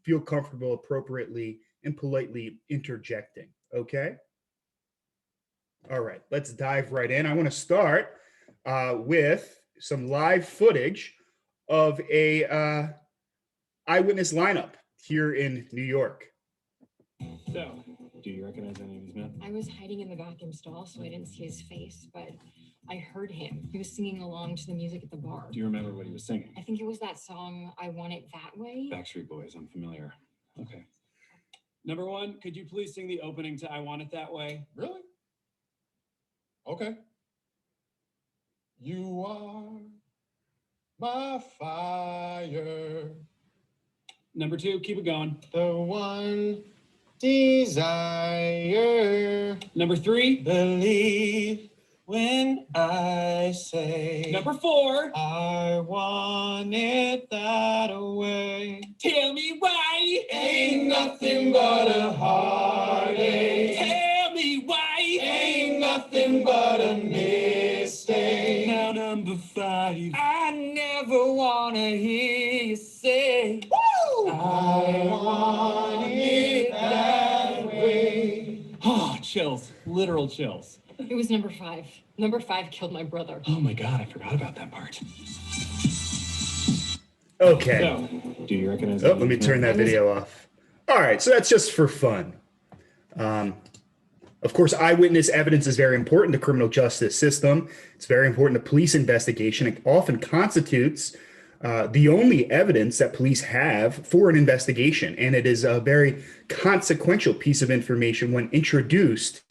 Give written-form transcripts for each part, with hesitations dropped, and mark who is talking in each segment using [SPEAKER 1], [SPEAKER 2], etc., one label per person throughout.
[SPEAKER 1] feel comfortable appropriately and politely interjecting. Okay? All right, let's dive right in. I want to start with some live footage of a eyewitness lineup here in New York.
[SPEAKER 2] So, do you recognize any of these men?
[SPEAKER 3] I was hiding in the bathroom stall, so I didn't see his face, but I heard him. He was singing along to the music at the bar.
[SPEAKER 2] Do you remember what he was singing?
[SPEAKER 3] I think it was that song, I Want It That Way.
[SPEAKER 2] Backstreet Boys, I'm familiar. Okay. Number one, could you please sing the opening to I Want It That Way?
[SPEAKER 4] Really? Okay. You are my fire.
[SPEAKER 2] Number two, keep it going.
[SPEAKER 4] The one desire.
[SPEAKER 2] Number three,
[SPEAKER 4] Believe when I say.
[SPEAKER 2] number four,
[SPEAKER 4] I want it that way.
[SPEAKER 2] tell me why.
[SPEAKER 4] Ain't nothing but a heartache.
[SPEAKER 2] Tell me why.
[SPEAKER 4] Ain't nothing but a mistake.
[SPEAKER 2] Now number five,
[SPEAKER 3] I never want to hear you say.
[SPEAKER 4] I want it that way.
[SPEAKER 2] oh, chills, literal chills.
[SPEAKER 3] It was number five. Number five killed my brother.
[SPEAKER 2] Oh my God, I forgot about that part.
[SPEAKER 1] Okay.
[SPEAKER 2] So, do you recognize
[SPEAKER 1] Oh, let me turn that video off. All right, so that's just for fun. Of course, eyewitness evidence is very important to criminal justice system. It's very important to police investigation. It often constitutes the only evidence that police have for an investigation, and it is a very consequential piece of information when introduced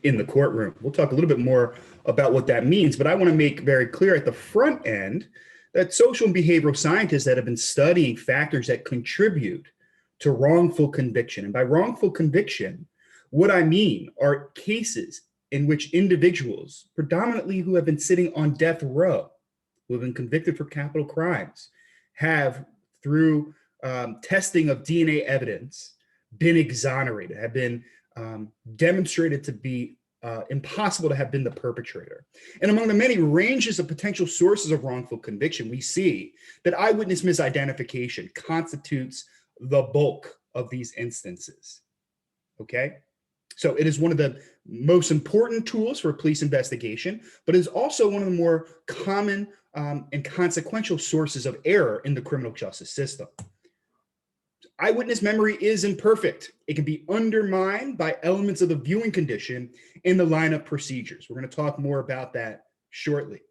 [SPEAKER 1] in the courtroom. We'll talk a little bit more about what that means, but I want to make very clear at the front end that social and behavioral scientists that have been studying factors that contribute to wrongful conviction, and by wrongful conviction, what I mean are cases in which individuals, predominantly who have been sitting on death row, who have been convicted for capital crimes, have, through testing of DNA evidence, been exonerated, have been demonstrated to be impossible to have been the perpetrator. And among the many ranges of potential sources of wrongful conviction, we see that eyewitness misidentification constitutes the bulk of these instances. Okay? So it is one of the most important tools for police investigation, but it is also one of the more common and consequential sources of error in the criminal justice system. Eyewitness memory is imperfect. It can be undermined by elements of the viewing condition in the lineup procedures. We're going to talk more about that shortly.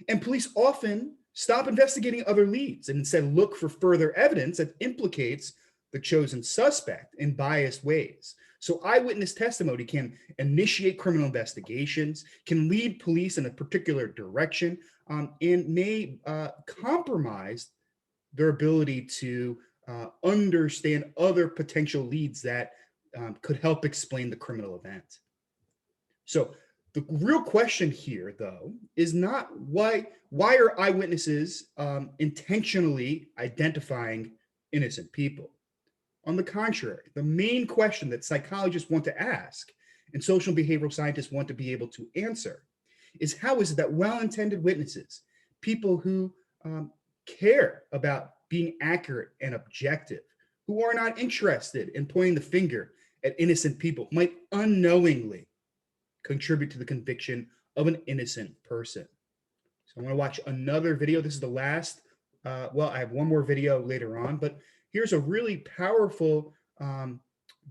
[SPEAKER 1] And police often stop investigating other leads and instead look for further evidence that implicates the chosen suspect in biased ways. So eyewitness testimony can initiate criminal investigations, can lead police in a particular direction, and may compromise their ability to understand other potential leads that could help explain the criminal event. So the real question here, though, is not why are eyewitnesses intentionally identifying innocent people? On the contrary, the main question that psychologists want to ask and social and behavioral scientists want to be able to answer is how is it that well-intended witnesses, people who care about being accurate and objective, who are not interested in pointing the finger at innocent people, might unknowingly contribute to the conviction of an innocent person. So I'm going to watch another video. This is the last. Well, I have one more video later on, but here's a really powerful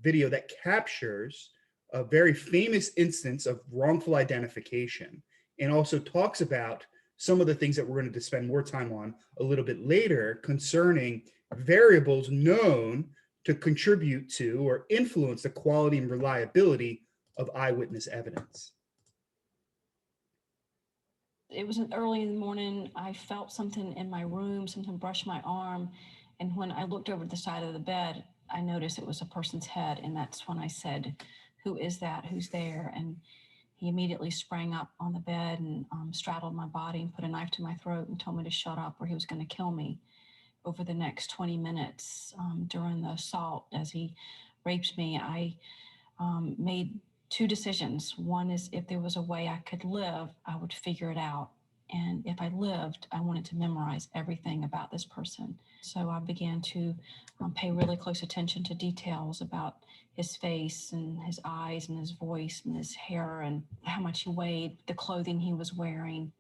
[SPEAKER 1] video that captures a very famous instance of wrongful identification and also talks about some of the things that we're going to spend more time on a little bit later concerning variables known to contribute to or influence the quality and reliability of eyewitness evidence.
[SPEAKER 5] It was early in the morning. I felt something in my room, something brushed my arm. And when I looked over to the side of the bed, I noticed it was a person's head. And that's when I said, "Who is that? Who's there?" And he immediately sprang up on the bed and straddled my body and put a knife to my throat and told me to shut up or he was going to kill me. Over the next 20 minutes during the assault, as he raped me, I made two decisions. One is if there was a way I could live, I would figure it out. And if I lived, I wanted to memorize everything about this person. So I began to pay really close attention to details about his face and his eyes and his voice and his hair and how much he weighed, the clothing he was wearing.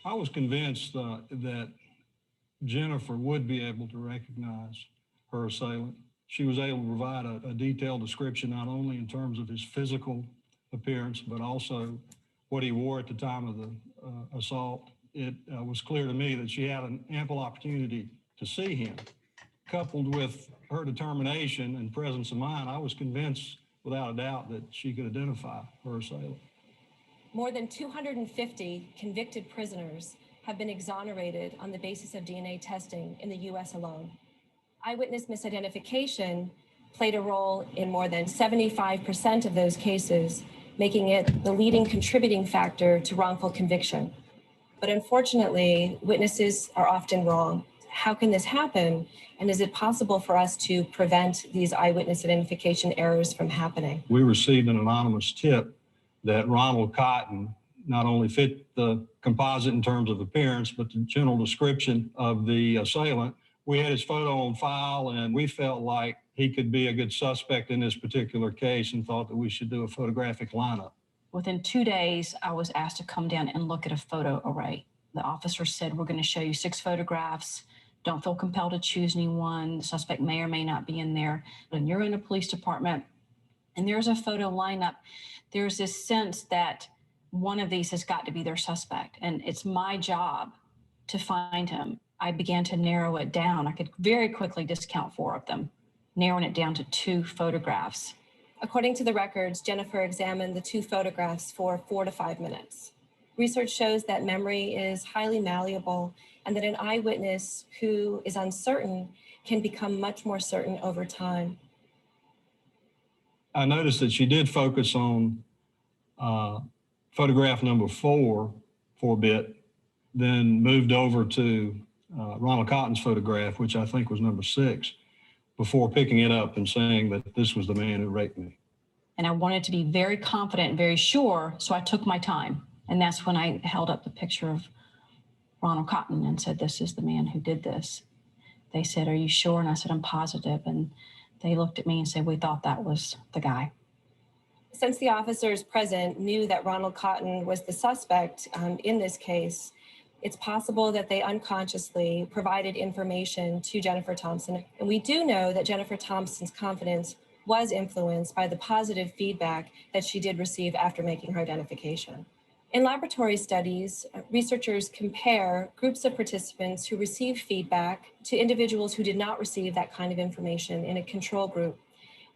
[SPEAKER 6] I was convinced that Jennifer would be able to recognize her assailant. She was able to provide a detailed description, not only in terms of his physical appearance, but also what he wore at the time of the assault. It was clear to me that she had an ample opportunity to see him. Coupled with her determination and presence of mind, I was convinced without a doubt that she could identify her assailant.
[SPEAKER 7] More than 250 convicted prisoners have been exonerated on the basis of DNA testing in the U.S. alone. Eyewitness misidentification played a role in more than 75% of those cases, making it the leading contributing factor to wrongful conviction. But unfortunately, witnesses are often wrong. How can this happen? And is it possible for us to prevent these eyewitness identification errors from happening?
[SPEAKER 6] We received an anonymous tip that Ronald Cotton not only fit the composite in terms of appearance, but the general description of the assailant. We had his photo on file, and we felt like he could be a good suspect in this particular case and thought that we should do a photographic lineup.
[SPEAKER 5] Within 2 days, I was asked to come down and look at a photo array. The officer said, we're going to show you 6 photographs. Don't feel compelled to choose any one. The suspect may or may not be in there. When you're in a police department and there's a photo lineup, there's this sense that one of these has got to be their suspect, and it's my job to find him. I began to narrow it down. I could very quickly discount 4 of them, narrowing it down to 2 photographs.
[SPEAKER 7] According to the records, Jennifer examined the 2 photographs for 4 to 5 minutes. Research shows that memory is highly malleable and that an eyewitness who is uncertain can become much more certain over time.
[SPEAKER 6] I noticed that she did focus on photograph number 4 for a bit, then moved over to Ronald Cotton's photograph, which I think was number 6, before picking it up and saying that this was the man who raped me.
[SPEAKER 5] And I wanted to be very confident and very sure, so I took my time. And that's when I held up the picture of Ronald Cotton and said, this is the man who did this. They said, are you sure? And I said, I'm positive. And they looked at me and said, we thought that was the guy.
[SPEAKER 7] Since the officers present knew that Ronald Cotton was the suspect in this case, it's possible that they unconsciously provided information to Jennifer Thompson. And we do know that Jennifer Thompson's confidence was influenced by the positive feedback that she did receive after making her identification. In laboratory studies, researchers compare groups of participants who received feedback to individuals who did not receive that kind of information in a control group.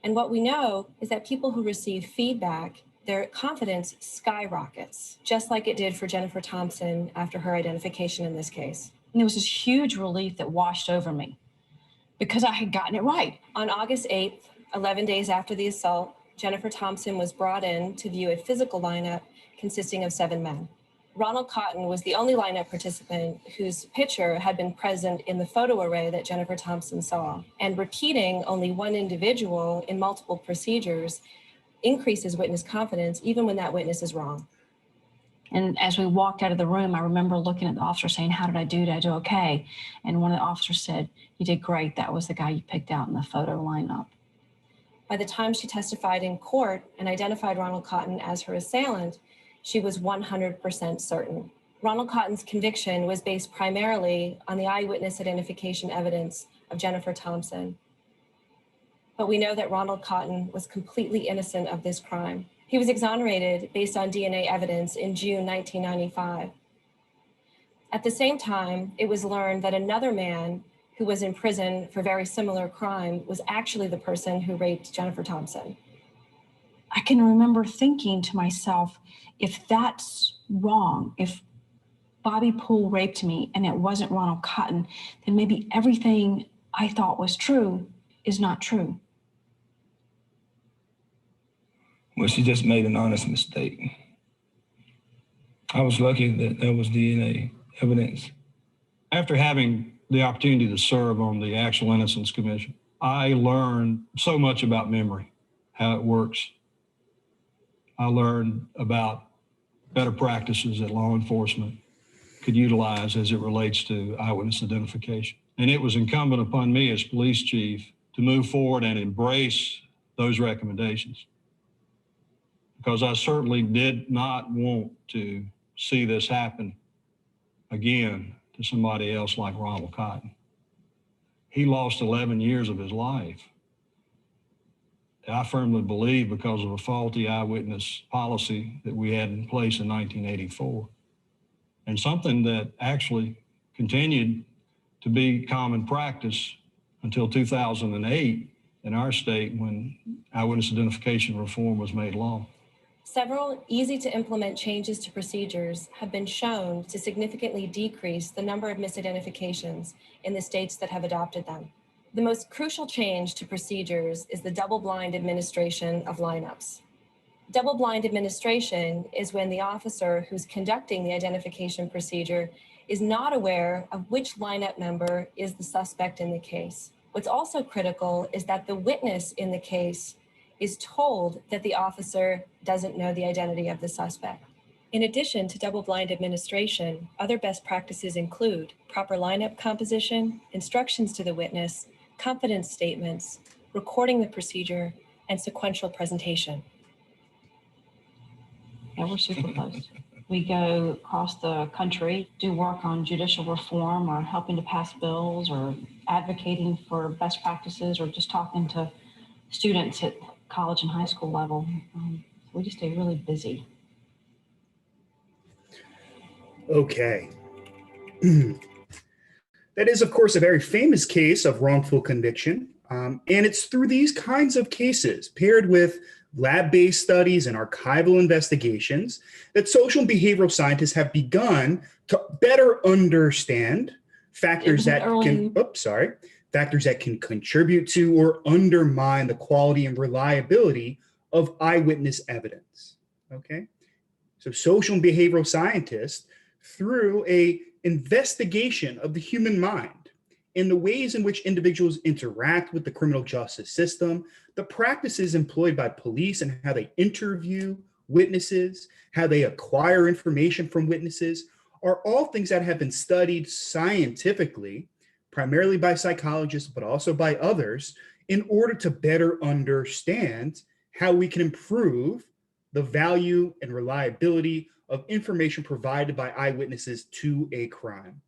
[SPEAKER 7] And what we know is that people who receive feedback, their confidence skyrockets, just like it did for Jennifer Thompson after her identification in this case.
[SPEAKER 5] And there was this huge relief that washed over me because I had gotten it right.
[SPEAKER 7] On August 8th, 11 days after the assault, Jennifer Thompson was brought in to view a physical lineup consisting of 7 men. Ronald Cotton was the only lineup participant whose picture had been present in the photo array that Jennifer Thompson saw. And repeating only one individual in multiple procedures increases witness confidence, even when that witness is wrong.
[SPEAKER 5] And as we walked out of the room, I remember looking at the officer saying, how did I do? Did I do okay? And one of the officers said, you did great. That was the guy you picked out in the photo lineup.
[SPEAKER 7] By the time she testified in court and identified Ronald Cotton as her assailant, she was 100% certain. Ronald Cotton's conviction was based primarily on the eyewitness identification evidence of Jennifer Thompson. But we know that Ronald Cotton was completely innocent of this crime. He was exonerated based on DNA evidence in June 1995. At the same time, it was learned that another man who was in prison for very similar crime was actually the person who raped Jennifer Thompson.
[SPEAKER 5] I can remember thinking to myself, if that's wrong, if Bobby Poole raped me and it wasn't Ronald Cotton, then maybe everything I thought was true is not true.
[SPEAKER 8] Well, she just made an honest mistake. I was lucky that there was DNA evidence.
[SPEAKER 6] After having the opportunity to serve on the Actual Innocence Commission, I learned so much about memory, how it works. I learned about better practices that law enforcement could utilize as it relates to eyewitness identification. And it was incumbent upon me as police chief to move forward and embrace those recommendations, because I certainly did not want to see this happen again to somebody else like Ronald Cotton. He lost 11 years of his life. I firmly believe because of a faulty eyewitness policy that we had in place in 1984, and something that actually continued to be common practice until 2008 in our state when eyewitness identification reform was made law.
[SPEAKER 7] Several easy to implement changes to procedures have been shown to significantly decrease the number of misidentifications in the states that have adopted them. The most crucial change to procedures is the double-blind administration of lineups. Double-blind administration is when the officer who's conducting the identification procedure is not aware of which lineup member is the suspect in the case. What's also critical is that the witness in the case is told that the officer doesn't know the identity of the suspect. In addition to double-blind administration, other best practices include proper lineup composition, instructions to the witness, confidence statements, recording the procedure, and sequential presentation.
[SPEAKER 5] Yeah, we're super close. We go across the country, do work on judicial reform or helping to pass bills or advocating for best practices or just talking to students at college and high school level. We just stay really busy.
[SPEAKER 1] Okay. That is, of course, a very famous case of wrongful conviction. And it's through these kinds of cases, paired with lab-based studies and archival investigations, that social and behavioral scientists have begun to better understand factors that can contribute to or undermine the quality and reliability of eyewitness evidence. Okay, so social and behavioral scientists, through a investigation of the human mind and the ways in which individuals interact with the criminal justice system, the practices employed by police and how they interview witnesses, how they acquire information from witnesses, are all things that have been studied scientifically, primarily by psychologists, but also by others, in order to better understand how we can improve the value and reliability of information provided by eyewitnesses to a crime.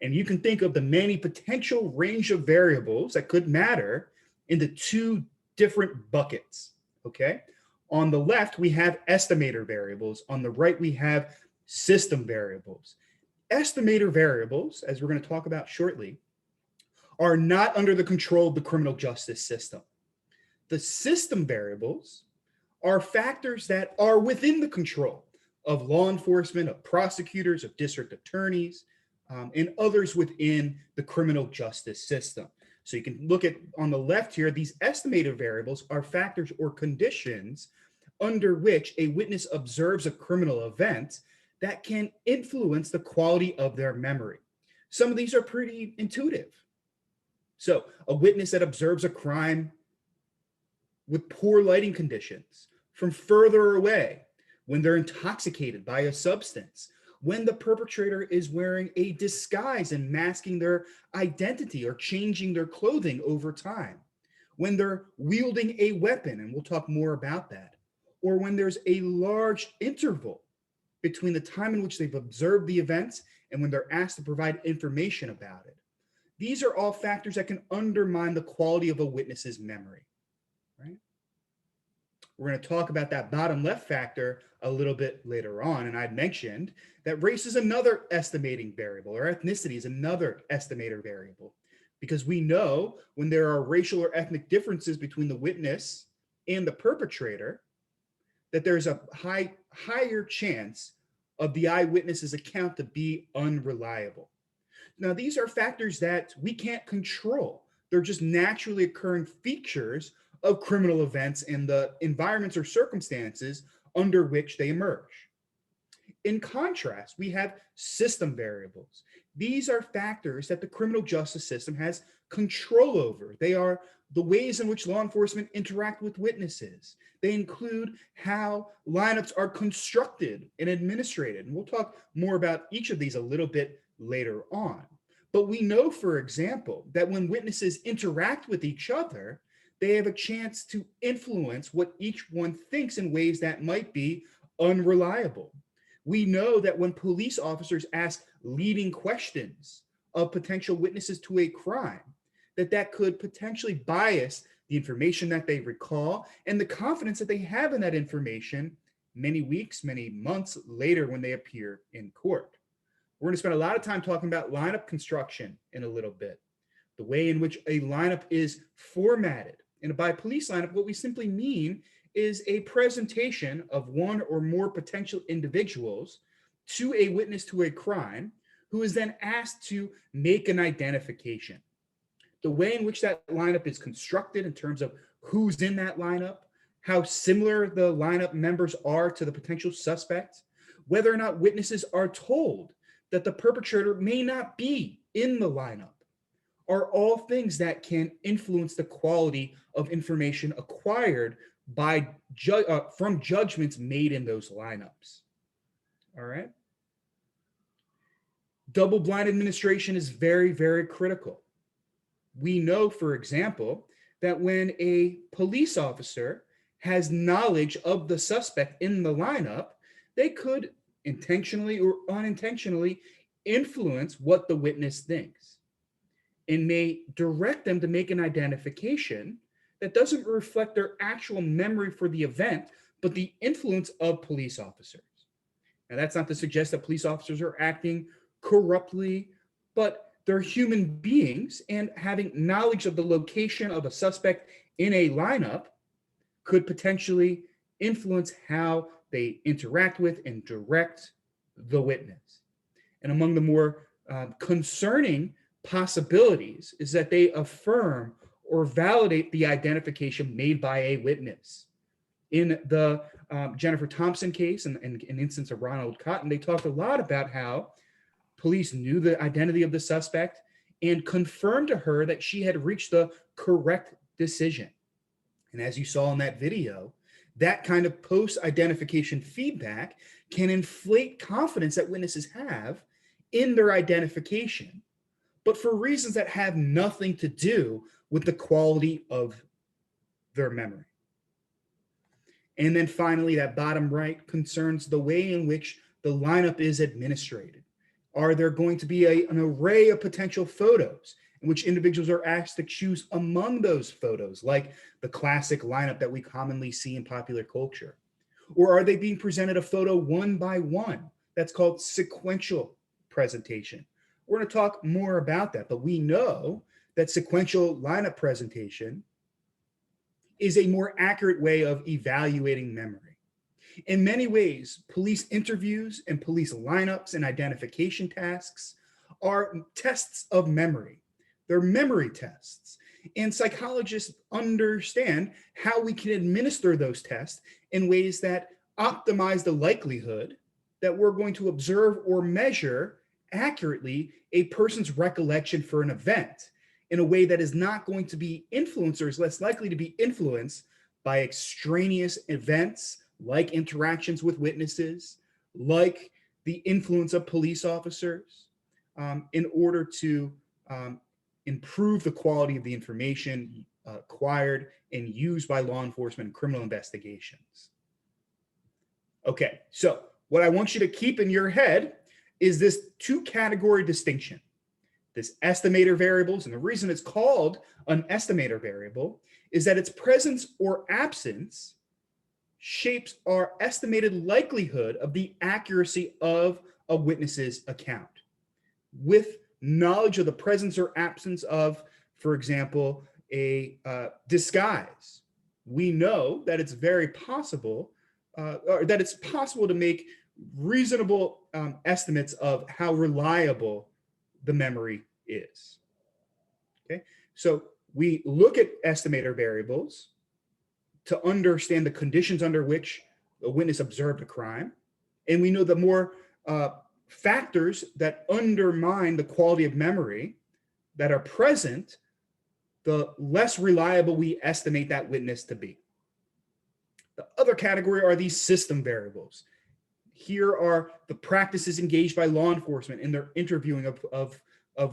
[SPEAKER 1] And you can think of the many potential range of variables that could matter into two different buckets, okay? On the left, we have estimator variables. On the right, we have system variables. Estimator variables, as we're going to talk about shortly, are not under the control of the criminal justice system. The system variables are factors that are within the control of law enforcement, of prosecutors, of district attorneys, and others within the criminal justice system. So you can look at on the left here, these estimator variables are factors or conditions under which a witness observes a criminal event that can influence the quality of their memory. Some of these are pretty intuitive. So a witness that observes a crime with poor lighting conditions from further away, when they're intoxicated by a substance, when the perpetrator is wearing a disguise and masking their identity or changing their clothing over time, when they're wielding a weapon, and we'll talk more about that, or when there's a large interval between the time in which they've observed the events and when they're asked to provide information about it. These are all factors that can undermine the quality of a witness's memory, right? We're going to talk about that bottom left factor a little bit later on. And I mentioned that race is another estimating variable, or ethnicity is another estimator variable, because we know when there are racial or ethnic differences between the witness and the perpetrator, that there's a higher chance of the eyewitness's account to be unreliable. Now, these are factors that we can't control. They're just naturally occurring features of criminal events and the environments or circumstances under which they emerge. In contrast, we have system variables. These are factors that the criminal justice system has control over. They are the ways in which law enforcement interact with witnesses. They include how lineups are constructed and administrated. And we'll talk more about each of these a little bit later on. But we know, for example, that when witnesses interact with each other, they have a chance to influence what each one thinks in ways that might be unreliable. We know that when police officers ask leading questions of potential witnesses to a crime, that could potentially bias the information that they recall and the confidence that they have in that information many weeks, many months later when they appear in court. We're going to spend a lot of time talking about lineup construction in a little bit, the way in which a lineup is formatted. And by police lineup, what we simply mean is a presentation of one or more potential individuals to a witness to a crime who is then asked to make an identification. The way in which that lineup is constructed in terms of who's in that lineup, how similar the lineup members are to the potential suspect, whether or not witnesses are told that the perpetrator may not be in the lineup, are all things that can influence the quality of information acquired by from judgments made in those lineups. All right. Double-blind administration is very, very critical. We know, for example, that when a police officer has knowledge of the suspect in the lineup, they could intentionally or unintentionally influence what the witness thinks and may direct them to make an identification that doesn't reflect their actual memory for the event, but the influence of police officers. Now, that's not to suggest that police officers are acting corruptly, but they're human beings, and having knowledge of the location of a suspect in a lineup could potentially influence how they interact with and direct the witness. And among the more concerning possibilities is that they affirm or validate the identification made by a witness. In the Jennifer Thompson case and an instance of Ronald Cotton, they talked a lot about how police knew the identity of the suspect and confirmed to her that she had reached the correct decision. And as you saw in that video, that kind of post-identification feedback can inflate confidence that witnesses have in their identification, but for reasons that have nothing to do with the quality of their memory. And then finally, that bottom right concerns the way in which the lineup is administrated. Are there going to be an array of potential photos in which individuals are asked to choose among those photos, like the classic lineup that we commonly see in popular culture? Or are they being presented a photo one by one? That's called sequential presentation. We're going to talk more about that, but we know that sequential lineup presentation is a more accurate way of evaluating memory. In many ways, police interviews and police lineups and identification tasks are tests of memory. They're memory tests. And psychologists understand how we can administer those tests in ways that optimize the likelihood that we're going to observe or measure accurately a person's recollection for an event in a way that is not going to be influenced or is less likely to be influenced by extraneous events like interactions with witnesses, like the influence of police officers, in order to improve the quality of the information acquired and used by law enforcement in criminal investigations. Okay, so what I want you to keep in your head is this two-category distinction. This estimator variables, and the reason it's called an estimator variable is that its presence or absence shapes our estimated likelihood of the accuracy of a witness's account. With knowledge of the presence or absence of, for example, a disguise, we know that it's very possible, or that it's possible to make reasonable estimates of how reliable the memory is. Okay, so we look at estimator variables to understand the conditions under which a witness observed a crime. And we know the more factors that undermine the quality of memory that are present, the less reliable we estimate that witness to be. The other category are these system variables. Here are the practices engaged by law enforcement in their interviewing of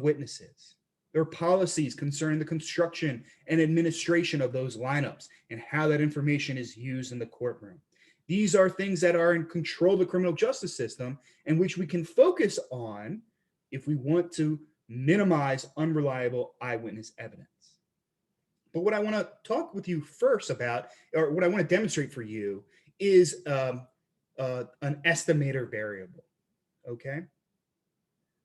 [SPEAKER 1] witnesses. There are policies concerning the construction and administration of those lineups and how that information is used in the courtroom. These are things that are in control of the criminal justice system and which we can focus on if we want to minimize unreliable eyewitness evidence. But what I want to talk with you first about, or what I want to demonstrate for you, is an estimator variable, okay?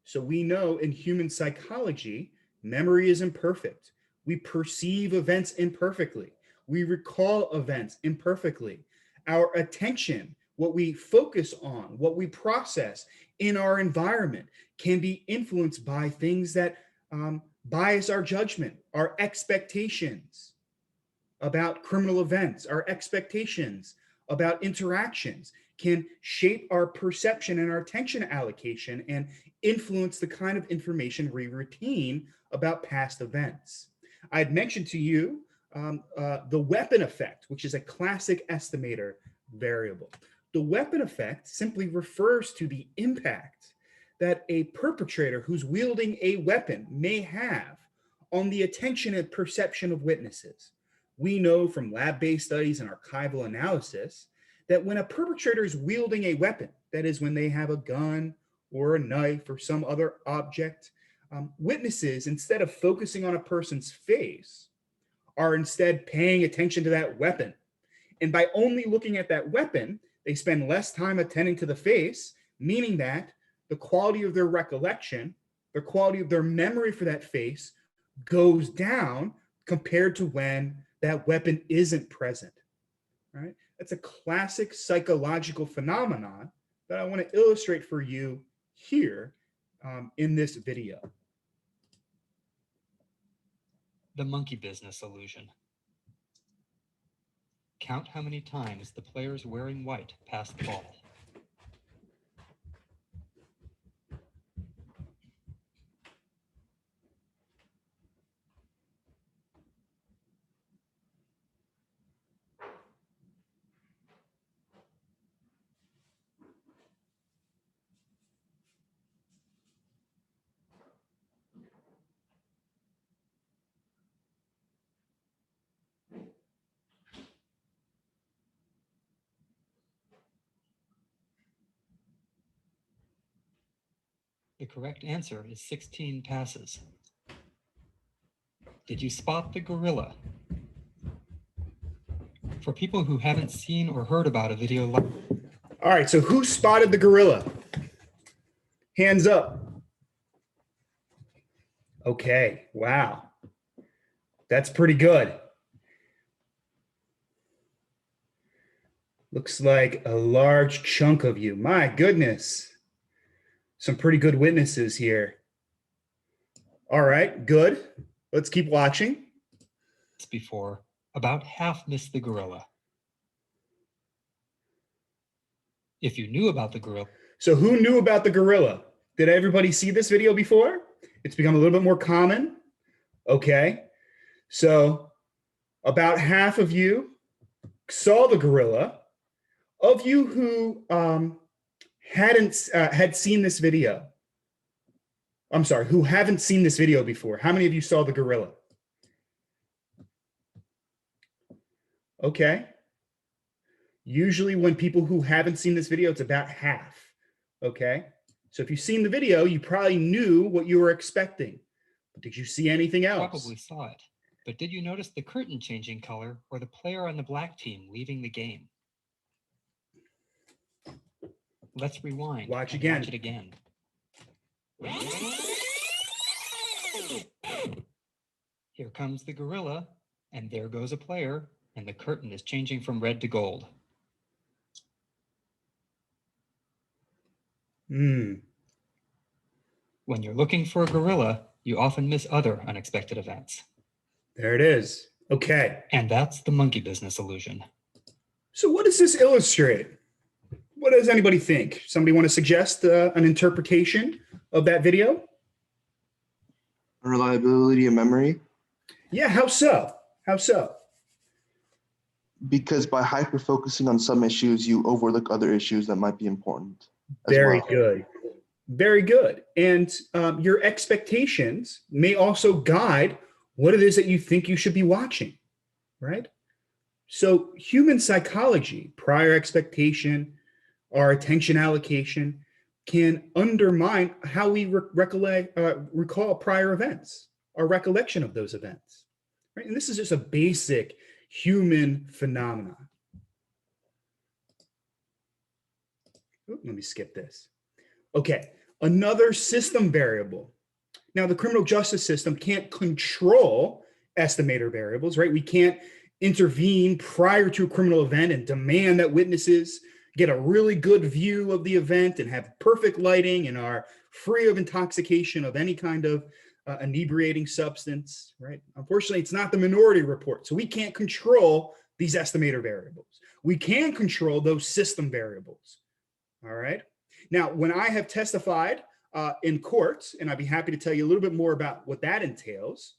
[SPEAKER 1] So we know in human psychology, memory is imperfect. We perceive events imperfectly. We recall events imperfectly. Our attention, what we focus on, what we process in our environment can be influenced by things that bias our judgment, our expectations about criminal events, our expectations about interactions can shape our perception and our attention allocation and influence the kind of information we retain about past events. I'd mentioned to you the weapon effect, which is a classic estimator variable. The weapon effect simply refers to the impact that a perpetrator who's wielding a weapon may have on the attention and perception of witnesses. We know from lab-based studies and archival analysis that when a perpetrator is wielding a weapon, that is when they have a gun or a knife or some other object, witnesses, instead of focusing on a person's face, are instead paying attention to that weapon. And by only looking at that weapon, they spend less time attending to the face, meaning that the quality of their recollection, the quality of their memory for that face goes down compared to when that weapon isn't present, right? That's a classic psychological phenomenon that I want to illustrate for you here in this video.
[SPEAKER 9] The monkey business illusion. Count how many times the players wearing white pass the ball. The correct answer is 16 passes. Did you spot the gorilla? For people who haven't seen or heard about a video like...
[SPEAKER 1] All right, so who spotted the gorilla? Hands up. Okay, wow. That's pretty good. Looks like a large chunk of you. My goodness. Some pretty good witnesses here. All right, good. Let's keep watching.
[SPEAKER 9] Before, about half missed the gorilla. If you knew about the gorilla...
[SPEAKER 1] So who knew about the gorilla? Did everybody see this video before? It's become a little bit more common. Okay, so about half of you saw the gorilla. Of you who had seen this video, I'm sorry, who haven't seen this video before, how many of you saw the gorilla? Okay. Usually when people who haven't seen this video, it's about half. Okay. So if you've seen the video, you probably knew what you were expecting. But did you see anything else?
[SPEAKER 9] Probably saw it. But did you notice the curtain changing color or the player on the black team leaving the game? Let's rewind.
[SPEAKER 1] Watch again.
[SPEAKER 9] Watch it again. Here comes the gorilla, and there goes a player, and the curtain is changing from red to gold. When you're looking for a gorilla, you often miss other unexpected events.
[SPEAKER 1] There it is. Okay.
[SPEAKER 9] And that's the monkey business illusion.
[SPEAKER 1] So what does this illustrate? What does anybody think? Somebody want to suggest an interpretation of that video?
[SPEAKER 10] Unreliability of memory.
[SPEAKER 1] Yeah, how so? How so?
[SPEAKER 10] Because by hyper-focusing on some issues, you overlook other issues that might be important as
[SPEAKER 1] Very
[SPEAKER 10] well.
[SPEAKER 1] good. Very good. And your expectations may also guide what it is that you think you should be watching, right? So human psychology, prior expectation, our attention allocation can undermine how we recall prior events, our recollection of those events, right? And this is just a basic human phenomenon. Let me skip this. Okay, another system variable. Now, the criminal justice system can't control estimator variables, right? We can't intervene prior to a criminal event and demand that witnesses get a really good view of the event and have perfect lighting and are free of intoxication of any kind of inebriating substance, right? Unfortunately, it's not the minority report. So we can't control these estimator variables. We can control those system variables, all right? Now, when I have testified in court, and I'd be happy to tell you a little bit more about what that entails,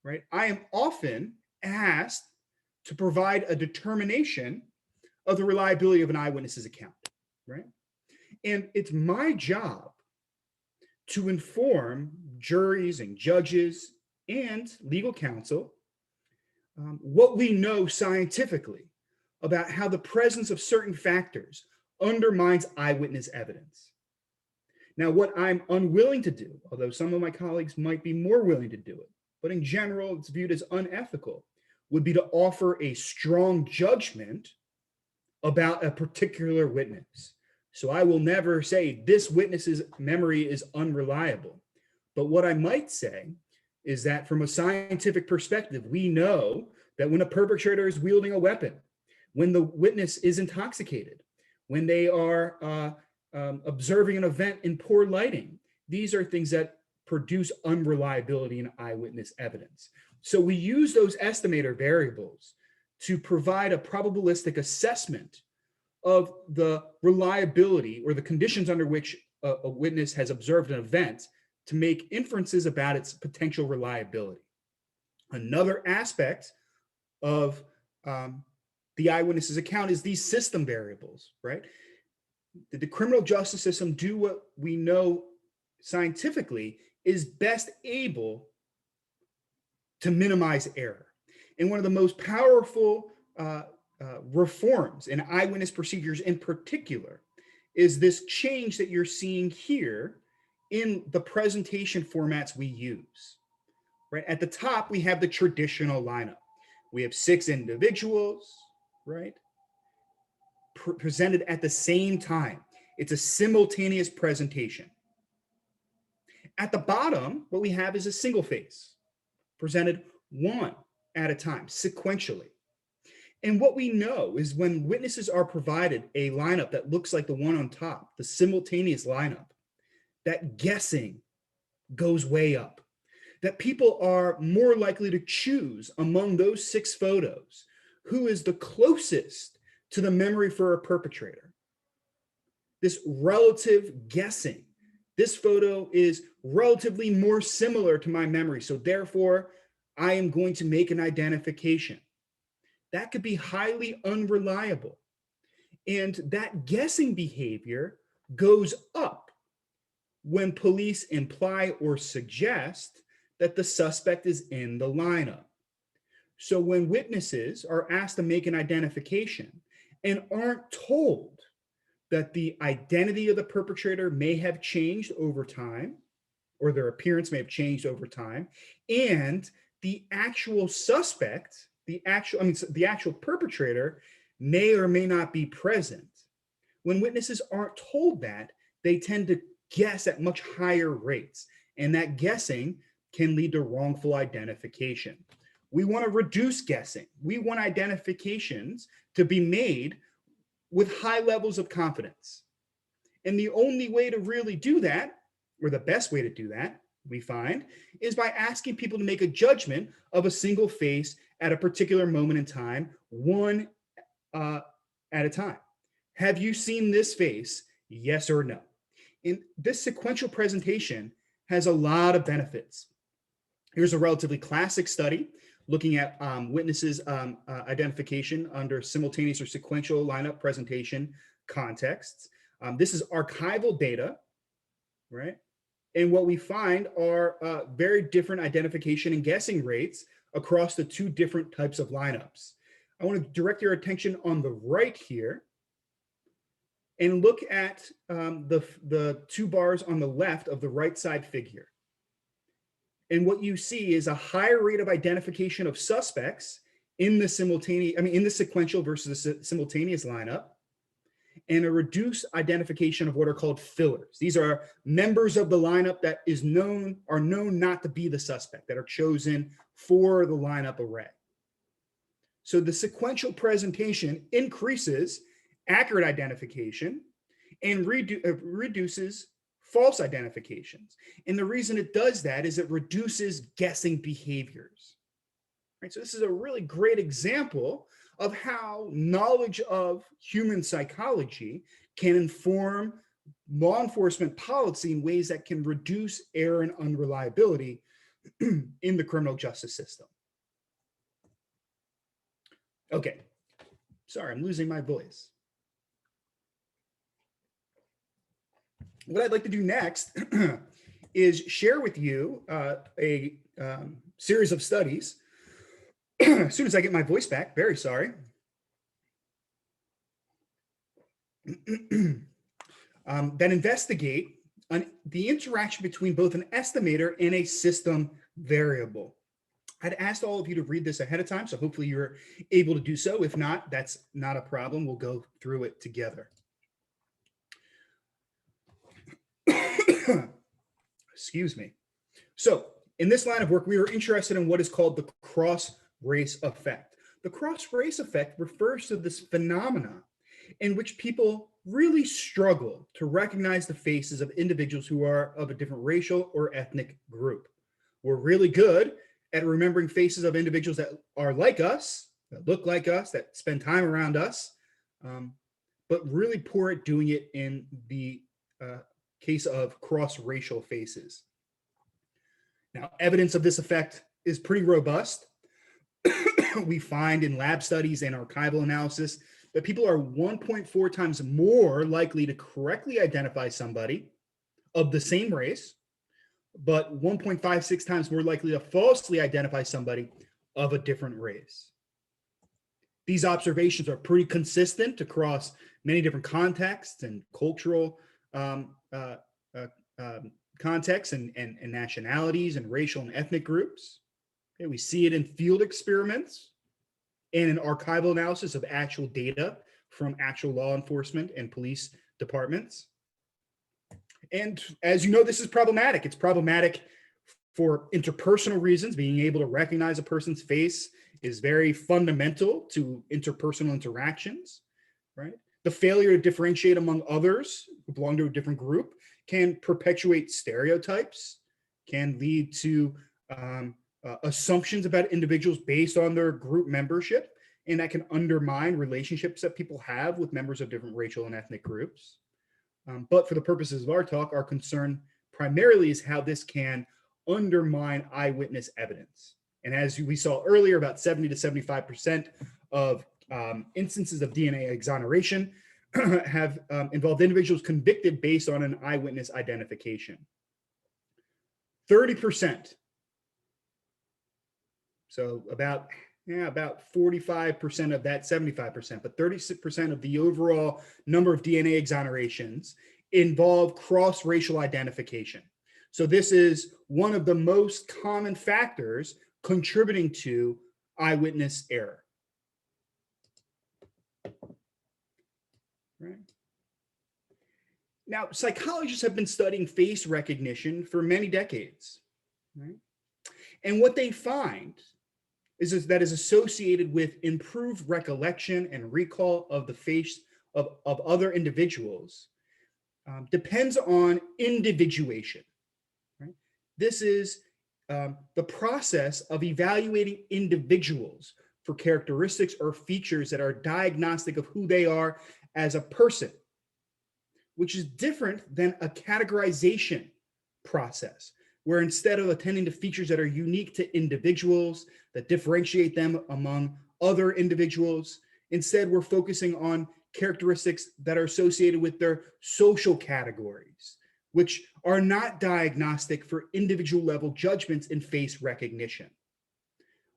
[SPEAKER 1] right? I am often asked to provide a determination of the reliability of an eyewitness's account, right? And it's my job to inform juries and judges and legal counsel what we know scientifically about how the presence of certain factors undermines eyewitness evidence. Now, what I'm unwilling to do, although some of my colleagues might be more willing to do it, but in general, it's viewed as unethical, would be to offer a strong judgment about a particular witness. So I will never say this witness's memory is unreliable. But what I might say is that from a scientific perspective, we know that when a perpetrator is wielding a weapon, when the witness is intoxicated, when they are observing an event in poor lighting, these are things that produce unreliability in eyewitness evidence. So we use those estimator variables to provide a probabilistic assessment of the reliability or the conditions under which a witness has observed an event to make inferences about its potential reliability. Another aspect of the eyewitness's account is these system variables, right? Did the criminal justice system do what we know scientifically is best able to minimize error? And one of the most powerful reforms in eyewitness procedures in particular is this change that you're seeing here in the presentation formats we use, right? At the top, we have the traditional lineup. We have 6 individuals, right? Presented at the same time. It's a simultaneous presentation. At the bottom, what we have is a single face, presented one at a time, sequentially. And what we know is when witnesses are provided a lineup that looks like the one on top, the simultaneous lineup, that guessing goes way up, that people are more likely to choose among those 6 photos who is the closest to the memory for a perpetrator. This relative guessing, this photo is relatively more similar to my memory, so therefore I am going to make an identification. That could be highly unreliable. And that guessing behavior goes up when police imply or suggest that the suspect is in the lineup. So when witnesses are asked to make an identification and aren't told that the identity of the perpetrator may have changed over time, or their appearance may have changed over time, and the actual suspect, the actual perpetrator may or may not be present. When witnesses aren't told that, they tend to guess at much higher rates, and that guessing can lead to wrongful identification. We want to reduce guessing. We want identifications to be made with high levels of confidence. And the only way to really do that, or the best way to do that, we find, is by asking people to make a judgment of a single face at a particular moment in time, one at a time. Have you seen this face? Yes or no? And this sequential presentation has a lot of benefits. Here's a relatively classic study looking at witnesses identification under simultaneous or sequential lineup presentation contexts. This is archival data, right? And what we find are very different identification and guessing rates across the two different types of lineups. I want to direct your attention on the right here and look at the two bars on the left of the right side figure. And what you see is a higher rate of identification of suspects in the sequential versus the simultaneous lineup, and a reduced identification of what are called fillers. These are members of the lineup that are known not to be the suspect, that are chosen for the lineup array. So the sequential presentation increases accurate identification and reduces false identifications. And the reason it does that is it reduces guessing behaviors. Right? So this is a really great example of how knowledge of human psychology can inform law enforcement policy in ways that can reduce error and unreliability in the criminal justice system. Okay, sorry, I'm losing my voice. What I'd like to do next is share with you a series of studies. As soon as I get my voice back, very sorry. That investigate the interaction between both an estimator and a system variable. I'd asked all of you to read this ahead of time, so hopefully you're able to do so. If not, that's not a problem. We'll go through it together. Excuse me. So in this line of work, we were interested in what is called the cross-race effect. The cross-race effect refers to this phenomena in which people really struggle to recognize the faces of individuals who are of a different racial or ethnic group. We're really good at remembering faces of individuals that are like us, that look like us, that spend time around us, but really poor at doing it in the case of cross-racial faces. Now, evidence of this effect is pretty robust. We find in lab studies and archival analysis that people are 1.4 times more likely to correctly identify somebody of the same race, but 1.56 times more likely to falsely identify somebody of a different race. These observations are pretty consistent across many different contexts and cultural contexts and nationalities and racial and ethnic groups. Okay, we see it in field experiments and in archival analysis of actual data from actual law enforcement and police departments. And as you know, this is problematic. It's problematic for interpersonal reasons. Being able to recognize a person's face is very fundamental to interpersonal interactions, right? The failure to differentiate among others who belong to a different group can perpetuate stereotypes, can lead to assumptions about individuals based on their group membership, and that can undermine relationships that people have with members of different racial and ethnic groups. But for the purposes of our talk, our concern primarily is how this can undermine eyewitness evidence. And as we saw earlier, about 70 to 75% of instances of DNA exoneration have involved individuals convicted based on an eyewitness identification. 30%, so about 45% of that 75%, but 36% of the overall number of DNA exonerations involve cross-racial identification. So this is one of the most common factors contributing to eyewitness error. Right. Now, psychologists have been studying face recognition for many decades, right? And what they find is that is associated with improved recollection and recall of the face of other individuals depends on individuation. Right? This is the process of evaluating individuals for characteristics or features that are diagnostic of who they are as a person, which is different than a categorization process. where instead of attending to features that are unique to individuals, that differentiate them among other individuals, instead we're focusing on characteristics that are associated with their social categories, which are not diagnostic for individual level judgments in face recognition.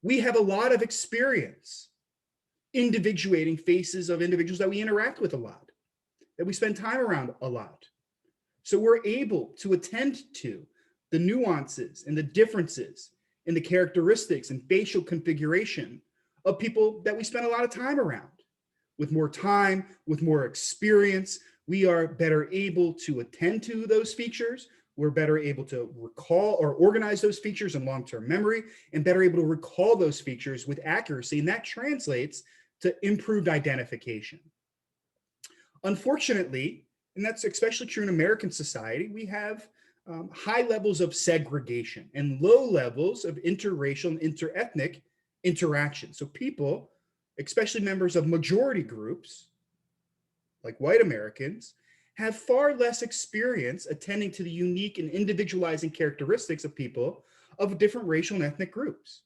[SPEAKER 1] We have a lot of experience individuating faces of individuals that we interact with a lot, that we spend time around a lot. So we're able to attend to the nuances and the differences in the characteristics and facial configuration of people that we spend a lot of time around. With more time, with more experience, we are better able to attend to those features. We're better able to recall or organize those features in long-term memory, and better able to recall those features with accuracy. And that translates to improved identification. Unfortunately, and that's especially true in American society, we have high levels of segregation and low levels of interracial and interethnic interaction. So people, especially members of majority groups, like white Americans, have far less experience attending to the unique and individualizing characteristics of people of different racial and ethnic groups.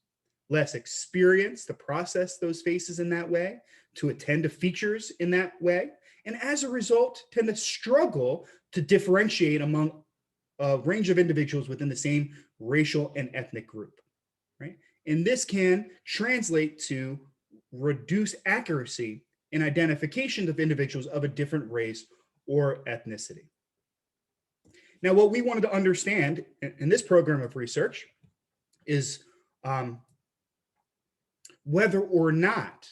[SPEAKER 1] Less experience to process those faces in that way, to attend to features in that way, and as a result, tend to struggle to differentiate among a range of individuals within the same racial and ethnic group, right? And this can translate to reduced accuracy in identification of individuals of a different race or ethnicity. Now, what we wanted to understand in this program of research is whether or not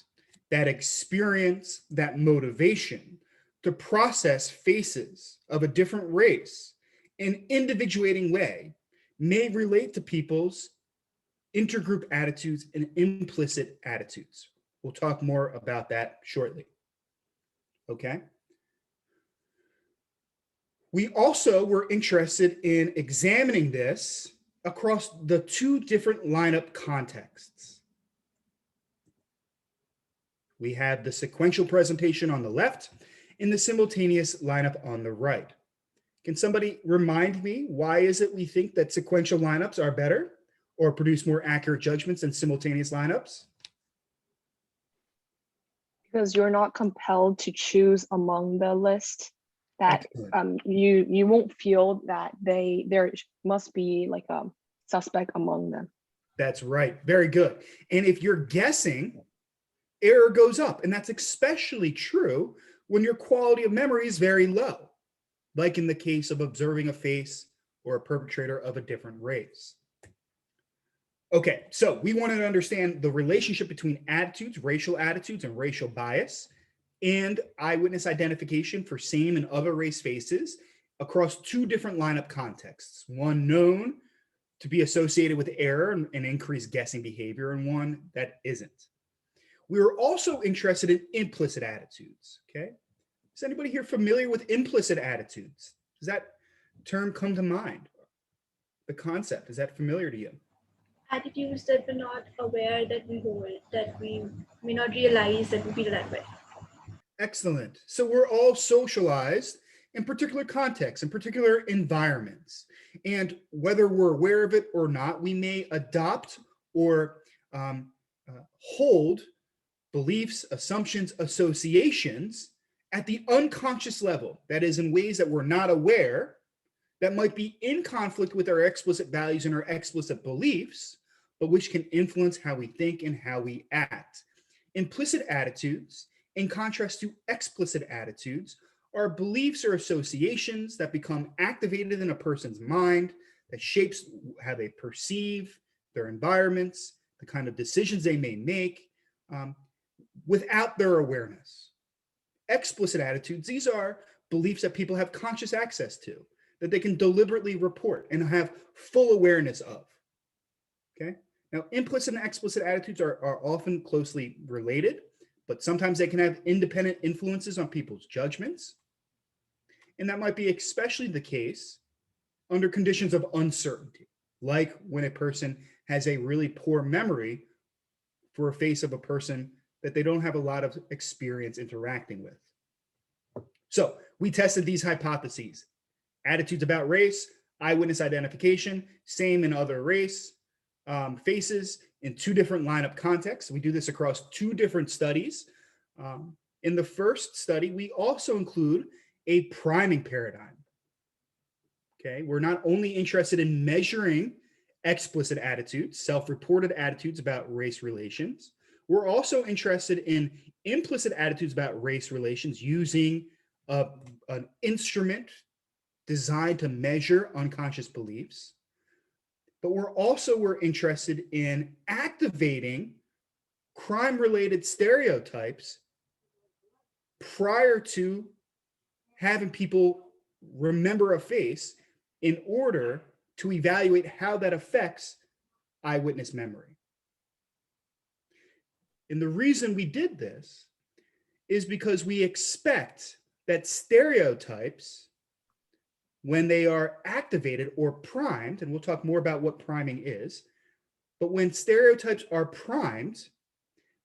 [SPEAKER 1] that experience, that motivation to process faces of a different race in an individuating way may relate to people's intergroup attitudes and implicit attitudes. We'll talk more about that shortly. Okay. We also were interested in examining this across the two different lineup contexts. We have the sequential presentation on the left and the simultaneous lineup on the right. Can somebody remind me, why is it we think that sequential lineups are better or produce more accurate judgments than simultaneous lineups?
[SPEAKER 11] Because you're not compelled to choose among the list, that you won't feel that there must be like a suspect among them.
[SPEAKER 1] That's right. Very good. And if you're guessing, error goes up. And that's especially true when your quality of memory is very low, like in the case of observing a face or a perpetrator of a different race. Okay, so we wanted to understand the relationship between attitudes, and racial bias, and eyewitness identification for same and other race faces across two different lineup contexts, one known to be associated with error and increased guessing behavior, and one that isn't. We were also interested in implicit attitudes, okay? Is anybody here familiar with implicit attitudes? Does that term come to mind? The concept, is that familiar to you?
[SPEAKER 12] Attitudes that we're not aware that we hold, that we may not realize that we feel that way.
[SPEAKER 1] Excellent. So we're all socialized in particular contexts, in particular environments. And whether we're aware of it or not, we may adopt or hold beliefs, assumptions, associations at the unconscious level. That is, in ways that we're not aware, that might be in conflict with our explicit values and our explicit beliefs, but which can influence how we think and how we act. Implicit attitudes, in contrast to explicit attitudes, are beliefs or associations that become activated in a person's mind that shapes how they perceive their environments, the kind of decisions they may make without their awareness. Explicit attitudes, these are beliefs that people have conscious access to, that they can deliberately report and have full awareness of, okay? Now, implicit and explicit attitudes are often closely related, but sometimes they can have independent influences on people's judgments. And that might be especially the case under conditions of uncertainty, like when a person has a really poor memory for a face of a person that they don't have a lot of experience interacting with. So we tested these hypotheses: attitudes about race, Eyewitness identification, same in other race faces in 2 different lineup contexts. We do this across 2 different studies. In the first study, we also include a priming paradigm. Okay, we're not only interested in measuring explicit attitudes, self-reported attitudes about race relations, we're also interested in implicit attitudes about race relations using an instrument designed to measure unconscious beliefs. But we're interested in activating crime-related stereotypes prior to having people remember a face in order to evaluate how that affects eyewitness memory. And the reason we did this is because we expect that stereotypes, when they are activated or primed, and we'll talk more about what priming is, but when stereotypes are primed,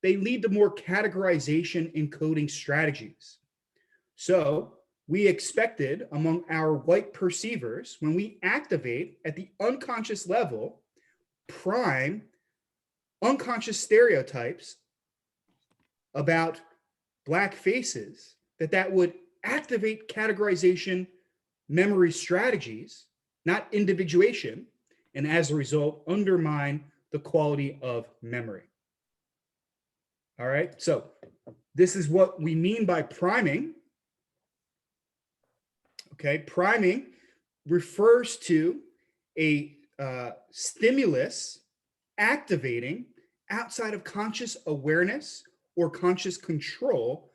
[SPEAKER 1] they lead to more categorization and coding strategies. So we expected among our white perceivers, when we activate at the unconscious level, prime unconscious stereotypes about Black faces, that would activate categorization memory strategies, not individuation, and as a result, undermine the quality of memory. All right, so this is what we mean by priming. Okay, priming refers to a stimulus activating outside of conscious awareness or conscious control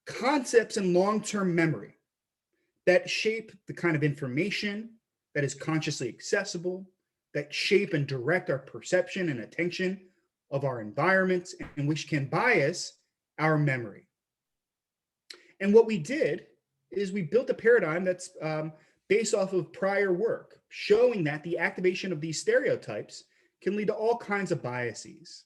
[SPEAKER 1] concepts in long-term memory that shape the kind of information that is consciously accessible, that shape and direct our perception and attention of our environments, and which can bias our memory. And what we did is we built a paradigm that's based off of prior work, showing that the activation of these stereotypes can lead to all kinds of biases.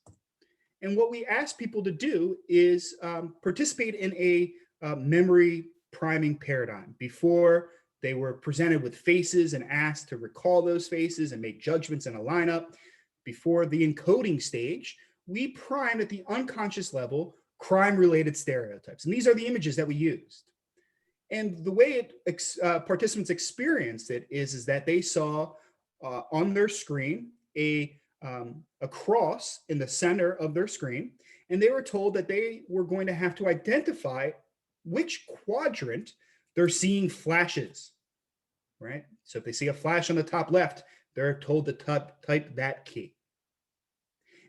[SPEAKER 1] And what we asked people to do is participate in a memory priming paradigm. Before they were presented with faces and asked to recall those faces and make judgments in a lineup. Before the encoding stage, we primed at the unconscious level crime-related stereotypes. And these are the images that we used. And the way participants experienced it is that they saw on their screen a cross in the center of their screen, and they were told that they were going to have to identify which quadrant they're seeing flashes, right? So if they see a flash on the top left, they're told to type that key.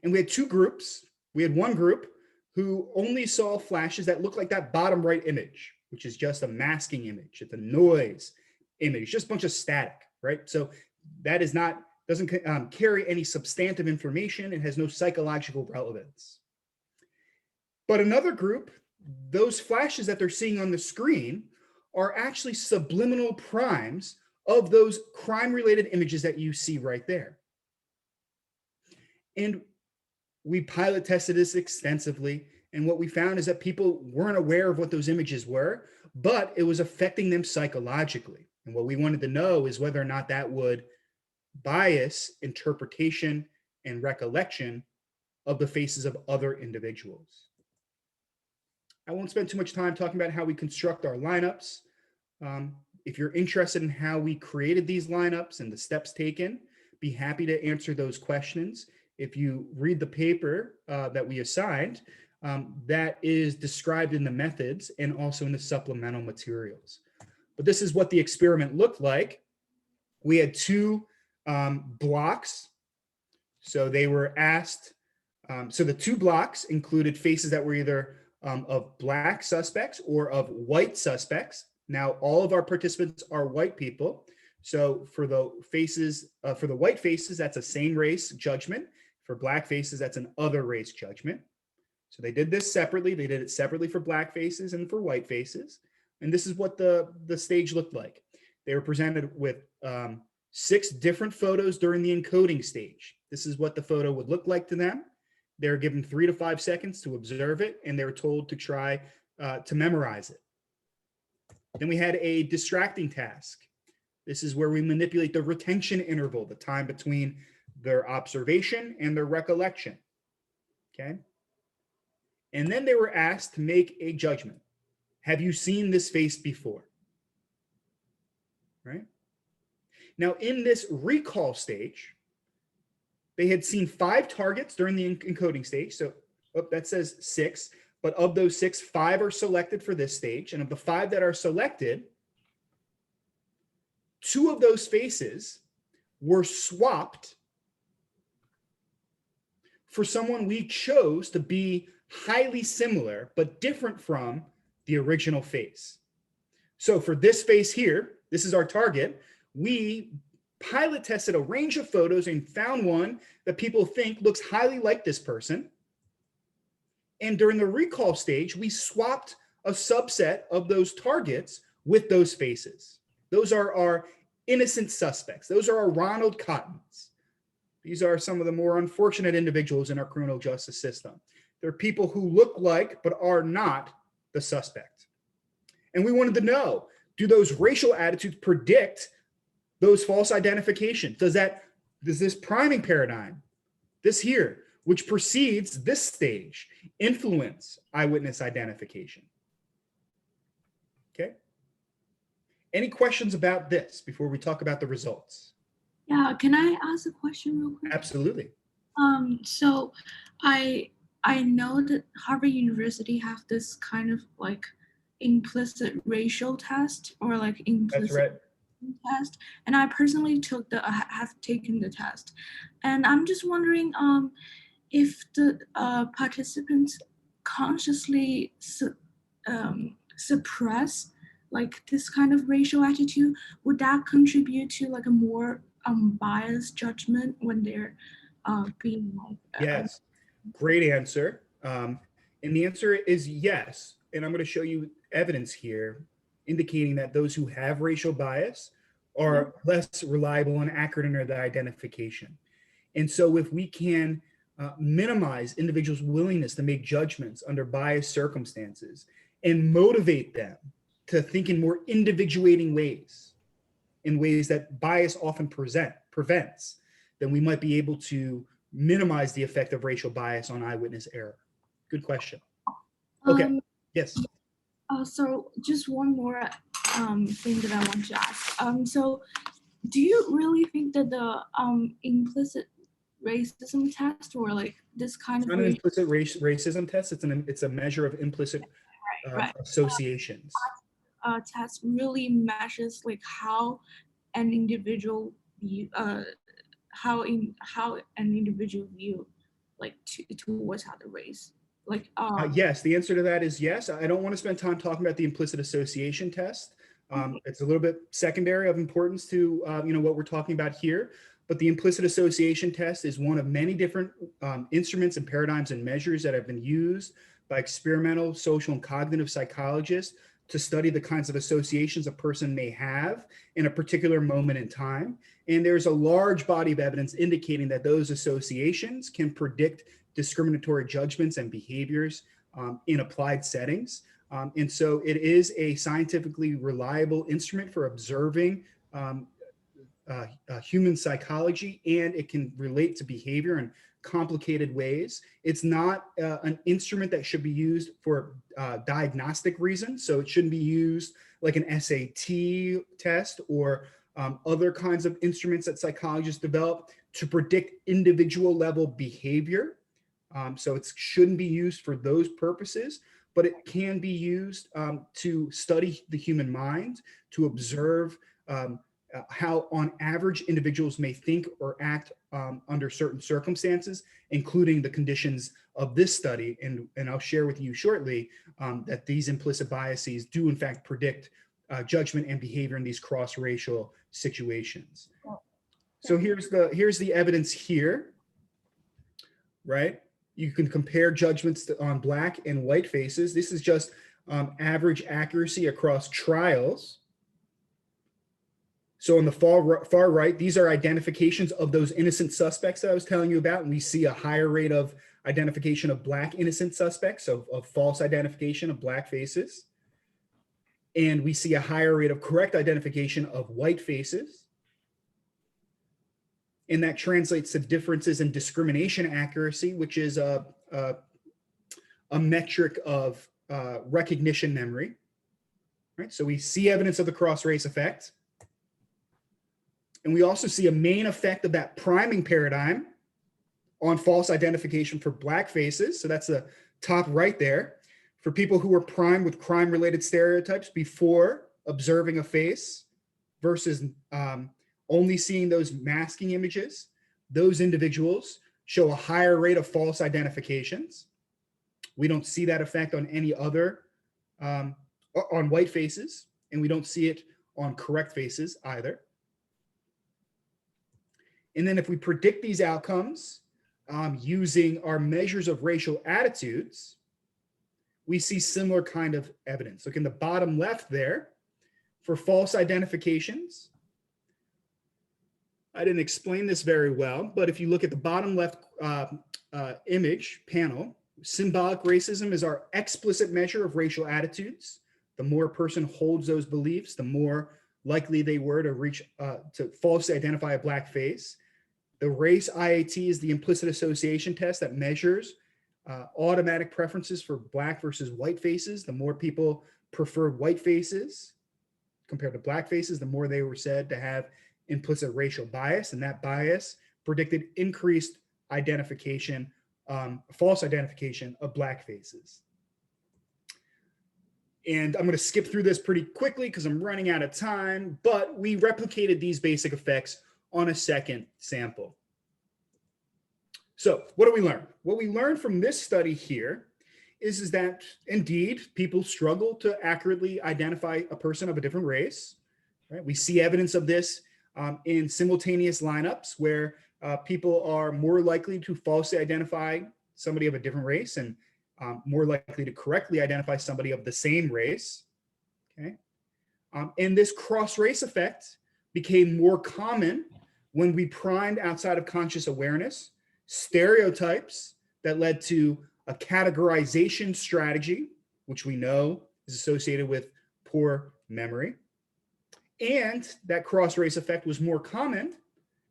[SPEAKER 1] And we had 2 groups. We had one group who only saw flashes that look like that bottom right image, which is just a masking image. It's a noise image, just a bunch of static, right? So that is not, doesn't carry any substantive information. It has no psychological relevance. But another group, those flashes that they're seeing on the screen are actually subliminal primes of those crime-related images that you see right there. And we pilot tested this extensively. And what we found is that people weren't aware of what those images were, but it was affecting them psychologically. And what we wanted to know is whether or not that would bias interpretation and recollection of the faces of other individuals. I won't spend too much time talking about how we construct our lineups. If you're interested in how we created these lineups and the steps taken, be happy to answer those questions. If you read the paper that we assigned, that is described in the methods and also in the supplemental materials. But this is what the experiment looked like. We had 2 blocks. So they were asked, so the 2 blocks included faces that were either of Black suspects or of white suspects. Now, all of our participants are white people. So for the faces, for the white faces, that's a same race judgment. For Black faces, that's an other race judgment. So they did this separately. They did it separately for Black faces and for white faces. And this is what the stage looked like. They were presented with 6 different photos during the encoding stage. This is what the photo would look like to them. They were given 3 to 5 seconds to observe it, and they were told to try to memorize it. Then we had a distracting task. This is where we manipulate the retention interval, the time between their observation and their recollection. Okay. And then they were asked to make a judgment. Have you seen this face before? Right. Now, in this recall stage, they had seen 5 targets during the encoding stage. So that says 6, but of those 6, 5 are selected for this stage. And of the 5 that are selected, 2 of those faces were swapped for someone we chose to be highly similar, but different from the original face. So for this face here, this is our target. We pilot tested a range of photos and found one that people think looks highly like this person. And during the recall stage, we swapped a subset of those targets with those faces. Those are our innocent suspects. Those are our Ronald Cottons. These are some of the more unfortunate individuals in our criminal justice system. They're people who look like but are not the suspect. And we wanted to know, do those racial attitudes predict those false identifications? Does this priming paradigm, this here, which precedes this stage, influence eyewitness identification? Okay. Any questions about this before we talk about the results?
[SPEAKER 13] Yeah, can I ask a question real quick?
[SPEAKER 1] Absolutely.
[SPEAKER 13] So I know that Harvard University have this kind of like implicit racial test or like implicit
[SPEAKER 1] That's right.
[SPEAKER 13] test, and I personally have taken the test, and I'm just wondering if the participants consciously suppress like this kind of racial attitude, would that contribute to like a more biased judgment when they're being like
[SPEAKER 1] yes, great answer. And the answer is yes. And I'm going to show you evidence here indicating that those who have racial bias are less reliable and accurate in their identification. And so if we can minimize individuals' willingness to make judgments under biased circumstances and motivate them to think in more individuating ways, in ways that bias often prevents, then we might be able to minimize the effect of racial bias on eyewitness error. Good question. Okay, yes.
[SPEAKER 13] So just one more thing that I want to ask. So do you really think that the implicit racism test or like this kind
[SPEAKER 1] It's
[SPEAKER 13] of
[SPEAKER 1] not an implicit racism test, it's a measure of implicit associations.
[SPEAKER 13] Test really measures like how an individual how an individual view like towards other race? Like
[SPEAKER 1] yes, the answer to that is yes. I don't want to spend time talking about the implicit association test. It's a little bit secondary of importance to what we're talking about here. But the implicit association test is one of many different instruments and paradigms and measures that have been used by experimental, social, and cognitive psychologists to study the kinds of associations a person may have in a particular moment in time. And there's a large body of evidence indicating that those associations can predict discriminatory judgments and behaviors in applied settings. And so it is a scientifically reliable instrument for observing human psychology, and it can relate to behavior in complicated ways. It's not an instrument that should be used for diagnostic reasons. So it shouldn't be used like an SAT test or other kinds of instruments that psychologists develop to predict individual level behavior. So it shouldn't be used for those purposes, but it can be used to study the human mind, to observe how on average individuals may think or act under certain circumstances, including the conditions of this study. And I'll share with you shortly that these implicit biases do in fact predict judgment and behavior in these cross-racial situations. So here's the evidence here, right? You can compare judgments on Black and white faces. This is just average accuracy across trials. So on the far right, these are identifications of those innocent suspects that I was telling you about, and we see a higher rate of identification of Black innocent suspects, of false identification of Black faces. And we see a higher rate of correct identification of white faces. And that translates to differences in discrimination accuracy, which is a metric of recognition memory. Right? So we see evidence of the cross-race effect. And we also see a main effect of that priming paradigm on false identification for Black faces. So that's the top right there. For people who were primed with crime-related stereotypes before observing a face versus only seeing those masking images, those individuals show a higher rate of false identifications. We don't see that effect on any other, on white faces, and we don't see it on correct faces either. And then if we predict these outcomes using our measures of racial attitudes, we see similar kind of evidence. Look in the bottom left there for false identifications. I didn't explain this very well, but if you look at the bottom left image panel, symbolic racism is our explicit measure of racial attitudes. The more a person holds those beliefs, the more likely they were to reach to falsely identify a Black face. The race IAT is the implicit association test that measures automatic preferences for Black versus white faces. The more people preferred white faces compared to Black faces, the more they were said to have implicit racial bias, and that bias predicted increased identification, false identification of Black faces. And I'm going to skip through this pretty quickly because I'm running out of time, but we replicated these basic effects on a second sample. So what do we learn? What we learned from this study here is that indeed people struggle to accurately identify a person of a different race. Right? We see evidence of this in simultaneous lineups where people are more likely to falsely identify somebody of a different race and more likely to correctly identify somebody of the same race. Okay, and this cross-race effect became more common when we primed outside of conscious awareness stereotypes that led to a categorization strategy, which we know is associated with poor memory. And that cross-race effect was more common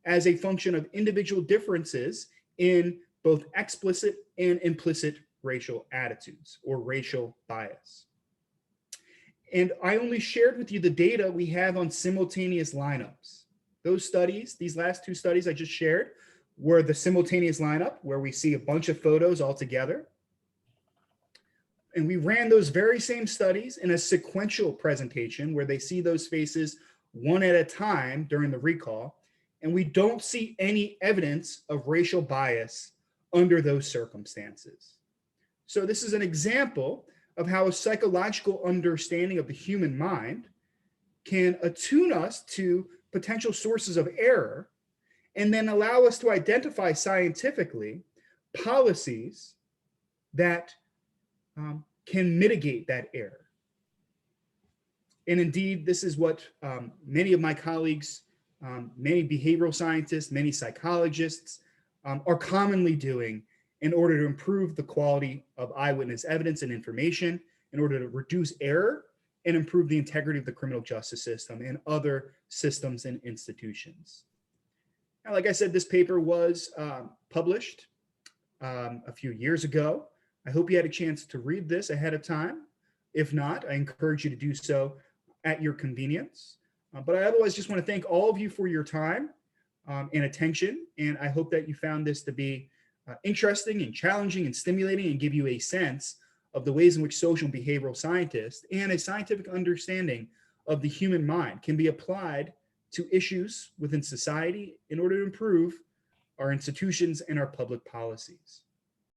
[SPEAKER 1] as a function of individual differences in both explicit and implicit racial attitudes or racial bias. And I only shared with you the data we have on simultaneous lineups. Those studies, these last two studies I just shared, were the simultaneous lineup where we see a bunch of photos all together. And we ran those very same studies in a sequential presentation where they see those faces one at a time during the recall. And we don't see any evidence of racial bias under those circumstances. So this is an example of how a psychological understanding of the human mind can attune us to potential sources of error and then allow us to identify scientifically policies that can mitigate that error. And indeed, this is what many of my colleagues, many behavioral scientists, many psychologists are commonly doing in order to improve the quality of eyewitness evidence and information, in order to reduce error and improve the integrity of the criminal justice system and other systems and institutions. Now, like I said, this paper was published a few years ago. I hope you had a chance to read this ahead of time. If not, I encourage you to do so at your convenience. But I otherwise just want to thank all of you for your time and attention. And I hope that you found this to be interesting and challenging and stimulating and give you a sense of the ways in which social and behavioral scientists and a scientific understanding of the human mind can be applied to issues within society in order to improve our institutions and our public policies.